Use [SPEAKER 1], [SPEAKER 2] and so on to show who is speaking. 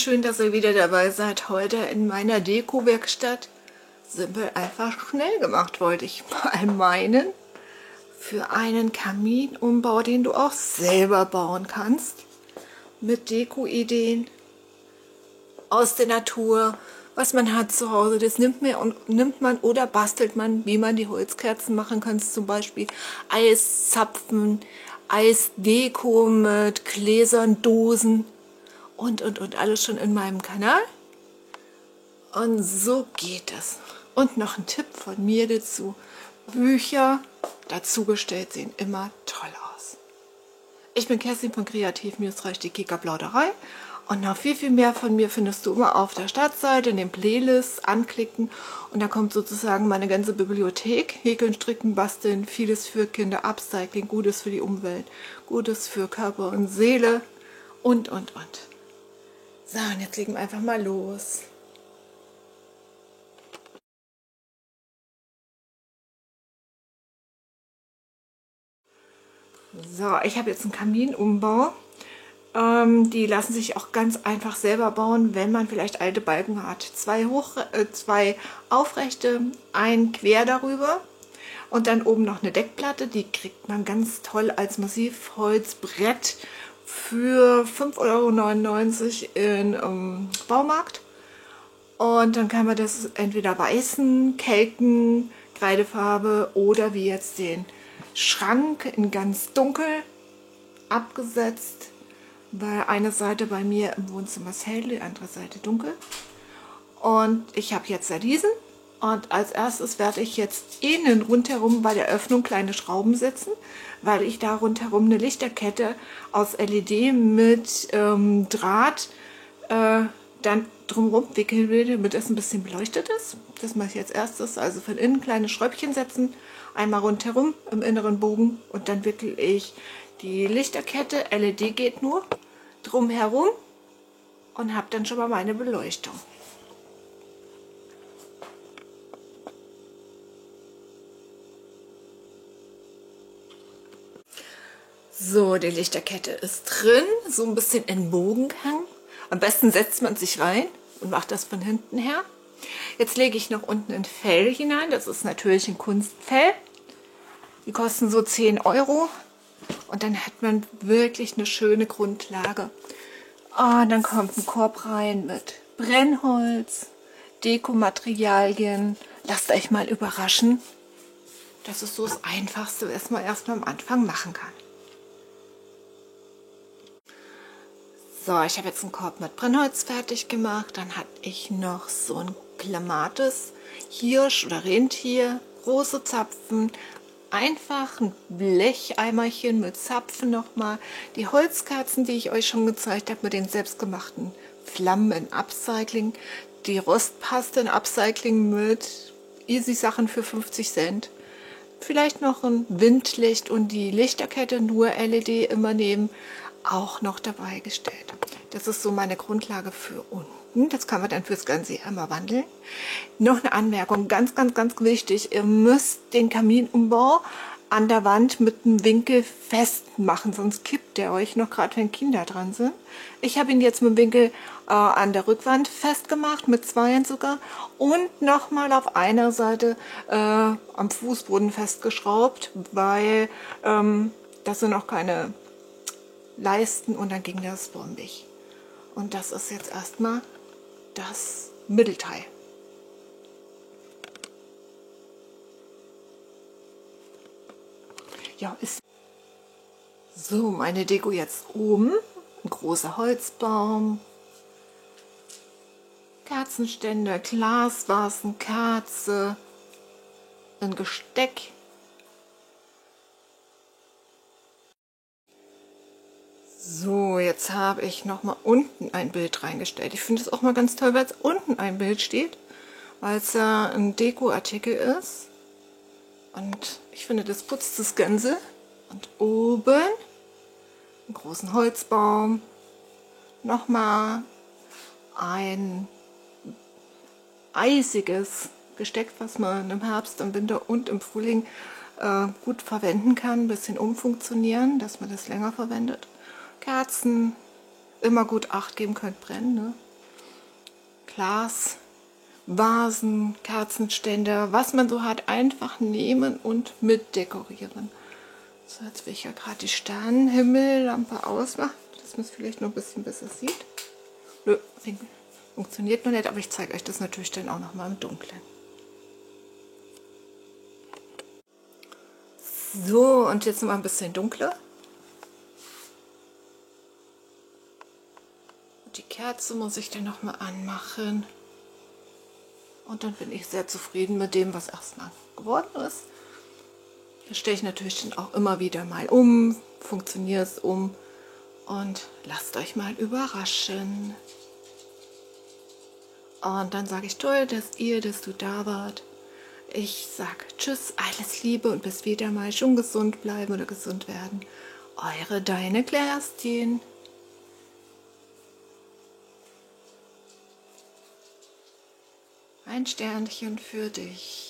[SPEAKER 1] schön, dass ihr wieder dabei seid. Heute in meiner Deko-Werkstatt. Simpel einfach schnell gemacht, wollte ich mal meinen. Für einen Kaminumbau, den du auch selber bauen kannst. Mit Deko-Ideen aus der Natur. Was man hat zu Hause, das nimmt man oder bastelt man, wie man die Holzkerzen machen kann. Zum Beispiel Eiszapfen, Eisdeko mit Gläsern, Dosen. Und alles schon in meinem Kanal. Und so geht es. Und noch ein Tipp von mir dazu. Bücher dazugestellt sehen immer toll aus. Ich bin Kerstin von Kreativ-Plauderei und noch viel mehr von mir findest du immer auf der Startseite in den Playlists anklicken und da kommt sozusagen meine ganze Bibliothek. Häkeln, Stricken, Basteln, vieles für Kinder, Upcycling, Gutes für die Umwelt, Gutes für Körper und Seele und. So, und jetzt legen wir einfach mal los. So, ich habe jetzt einen Kaminumbau. Die lassen sich auch ganz einfach selber bauen, wenn man vielleicht alte Balken hat. Zwei aufrechte, ein quer darüber und dann oben noch eine Deckplatte. Die kriegt man ganz toll als Massivholzbrett für 5,99 € im Baumarkt. Und dann kann man das entweder weißen, kelken, Kreidefarbe oder wie jetzt den Schrank in ganz dunkel abgesetzt. Weil eine Seite bei mir im Wohnzimmer ist hell, die andere Seite dunkel. Und ich habe jetzt ja diesen. Und als erstes werde ich jetzt innen rundherum bei der Öffnung kleine Schrauben setzen, weil ich da rundherum eine Lichterkette aus LED mit Draht dann drumherum wickeln will, damit es ein bisschen beleuchtet ist. Das mache ich als erstes. Also von innen kleine Schräubchen setzen, einmal rundherum im inneren Bogen und dann wickel ich die Lichterkette, LED geht nur, drumherum und habe dann schon mal meine Beleuchtung. So, die Lichterkette ist drin, so ein bisschen in Bogengang. Am besten setzt man sich rein und macht das von hinten her. Jetzt lege ich noch unten ein Fell hinein, das ist natürlich ein Kunstfell. Die kosten so 10 € und dann hat man wirklich eine schöne Grundlage. Dann kommt ein Korb rein mit Brennholz, Dekomaterialien. Lasst euch mal überraschen. Das ist so das Einfachste, was man erstmal am Anfang machen kann. So, ich habe jetzt einen Korb mit Brennholz fertig gemacht. Dann hatte ich noch so ein Klamates Hirsch oder Rentier, große Zapfen, einfach ein Blecheimerchen mit Zapfen nochmal. Die Holzkerzen, die ich euch schon gezeigt habe, mit den selbstgemachten Flammen in Upcycling. Die Rostpaste in Upcycling mit easy Sachen für 50 Cent. Vielleicht noch ein Windlicht und die Lichterkette, nur LED immer nehmen, auch noch dabei gestellt. Das ist so meine Grundlage für unten. Das kann man dann fürs ganze Jahr mal wandeln. Noch eine Anmerkung, ganz wichtig. Ihr müsst den Kaminumbau an der Wand mit einem Winkel festmachen, sonst kippt der euch noch, gerade wenn Kinder dran sind. Ich habe ihn jetzt mit dem Winkel an der Rückwand festgemacht, mit 2 sogar. Und nochmal auf einer Seite am Fußboden festgeschraubt, weil das sind noch keine Leisten und dann ging das bombig. Und das ist jetzt erstmal das Mittelteil. Ja, ist so meine Deko jetzt oben. Ein großer Holzbaum, Kerzenständer, Glasvasen, Kerze, ein Gesteck. So, jetzt habe ich noch mal unten ein Bild reingestellt. Ich finde es auch mal ganz toll, weil es unten ein Bild steht, weil es ja ein Dekoartikel ist. Und ich finde, das putzt das Ganze. Und oben einen großen Holzbaum. Nochmal ein eisiges Gesteck, was man im Herbst, im Winter und im Frühling gut verwenden kann. Ein bisschen umfunktionieren, dass man das länger verwendet. Kerzen, immer gut Acht geben, könnt brennen. Ne? Glas, Vasen, Kerzenständer, was man so hat, einfach nehmen und mit dekorieren. So, jetzt will ich ja gerade die Sternenhimmellampe ausmachen, dass man es vielleicht noch ein bisschen besser sieht. Nö, funktioniert noch nicht, aber ich zeige euch das natürlich dann auch noch mal im Dunkeln. So, und jetzt noch mal ein bisschen dunkler. Die Kerze muss ich dann noch mal anmachen. Und dann bin ich sehr zufrieden mit dem, was erstmal geworden ist. Das stelle ich natürlich dann auch immer wieder mal um, funktioniert es um und lasst euch mal überraschen. Und dann sage ich toll, dass du da wart. Ich sage tschüss, alles Liebe und bis wieder mal, schon gesund bleiben oder gesund werden. Eure Deine Kerstin. Ein Sternchen für dich.